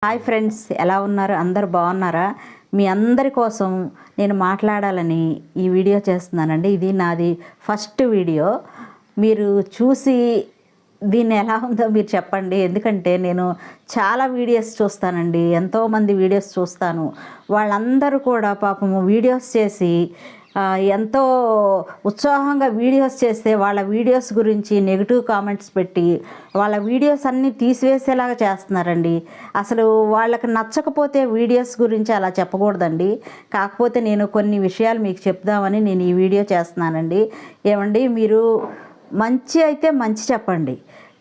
Hi friends, ఎలా ఉన్నారు? అందరు బాగున్నారా? మీ అందరి కోసం నేను మాట్లాడాలని ఈ వీడియో చేస్తున్నానండి. ఇది నాది ఫస్ట్ వీడియో. మీరు చూసి దీన్ని ఎలా ఉందో మీరు చెప్పండి. ఎందుకంటే నేను చాలా వీడియోస్ చూస్తానండి, ఎంతోమంది వీడియోస్ చూస్తాను. వాళ్ళందరూ కూడా పాపము వీడియోస్ చేసి ఎంతో ఉత్సాహంగా వీడియోస్ చేస్తే వాళ్ళ వీడియోస్ గురించి నెగిటివ్ కామెంట్స్ పెట్టి వాళ్ళ వీడియోస్ అన్నీ తీసివేసేలాగా చేస్తున్నారండి. అసలు వాళ్ళకి నచ్చకపోతే వీడియోస్ గురించి అలా చెప్పకూడదండి. కాకపోతే నేను కొన్ని విషయాలు మీకు చెప్దామని నేను ఈ వీడియో చేస్తున్నానండి. ఏమండి, మీరు మంచి అయితే మంచి చెప్పండి,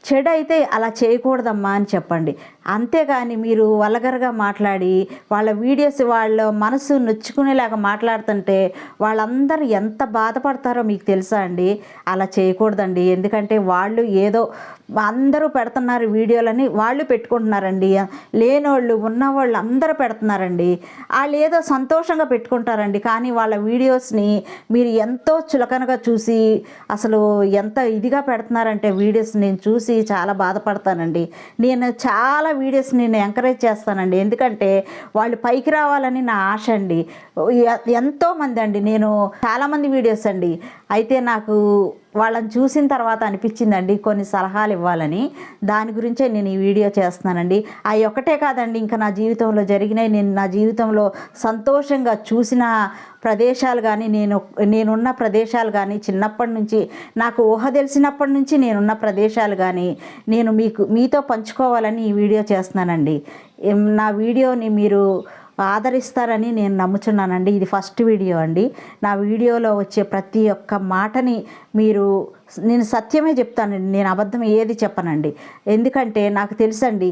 చెడు అయితే అలా చేయకూడదమ్మా అని చెప్పండి. అంతేగాని మీరు వల్గర్గా మాట్లాడి వాళ్ళ వీడియోస్ వాళ్ళ మనసు నొచ్చుకునేలాగా మాట్లాడుతుంటే వాళ్ళందరూ ఎంత బాధపడతారో మీకు తెలుసా అండి? అలా చేయకూడదండి. ఎందుకంటే వాళ్ళు ఏదో అందరూ పెడుతున్నారు వీడియోలని, వాళ్ళు పెట్టుకుంటున్నారండి. లేనోళ్ళు ఉన్నవాళ్ళు అందరూ పెడుతున్నారండి. వాళ్ళు ఏదో సంతోషంగా పెట్టుకుంటారండి. కానీ వాళ్ళ వీడియోస్ని మీరు ఎంతో చులకనగా చూసి అసలు ఎంత ఇదిగా పెడుతున్నారంటే వీడియోస్ నేను చూసి చాలా బాధపడతానండి. నేను చాలా వీడియోస్ నేను ఎంకరేజ్ చేస్తానండి. ఎందుకంటే వాళ్ళు పైకి రావాలని నా ఆశ అండి. ఎంతోమంది అండి, నేను చాలామంది వీడియోస్ అండి. అయితే నాకు వాళ్ళని చూసిన తర్వాత అనిపించిందండి కొన్ని సలహాలు ఇవ్వాలని. దాని గురించే నేను ఈ వీడియో చేస్తున్నానండి. అవి ఒక్కటే కాదండి, ఇంకా నా జీవితంలో జరిగినాయి, నేను నా జీవితంలో సంతోషంగా చూసిన ప్రదేశాలు కానీ, నేనున్న ప్రదేశాలు కానీ, చిన్నప్పటి నుంచి నాకు ఊహ తెలిసినప్పటి నుంచి నేనున్న ప్రదేశాలు కానీ నేను మీతో పంచుకోవాలని ఈ వీడియో చేస్తున్నానండి. నా వీడియోని మీరు ఆదరిస్తారని నేను నమ్ముచున్నానండి. ఇది ఫస్ట్ వీడియో అండి. నా వీడియోలో వచ్చే ప్రతి ఒక్క మాటని నేను సత్యమే చెప్తానండి. నేను అబద్ధం ఏది చెప్పనండి. ఎందుకంటే నాకు తెలుసండి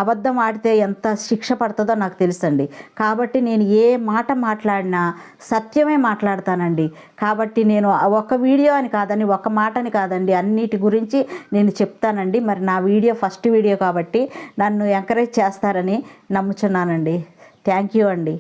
అబద్ధం ఆడితే ఎంత శిక్ష పడుతుందో నాకు తెలుసండి. కాబట్టి నేను ఏ మాట మాట్లాడినా సత్యమే మాట్లాడతానండి. కాబట్టి నేను ఒక వీడియో అని కాదండి, ఒక మాటని కాదండి, అన్నిటి గురించి నేను చెప్తానండి. మరి నా వీడియో ఫస్ట్ వీడియో కాబట్టి నన్ను ఎంకరేజ్ చేస్తారని నమ్ముచున్నానండి. థ్యాంక్ యూ అండి.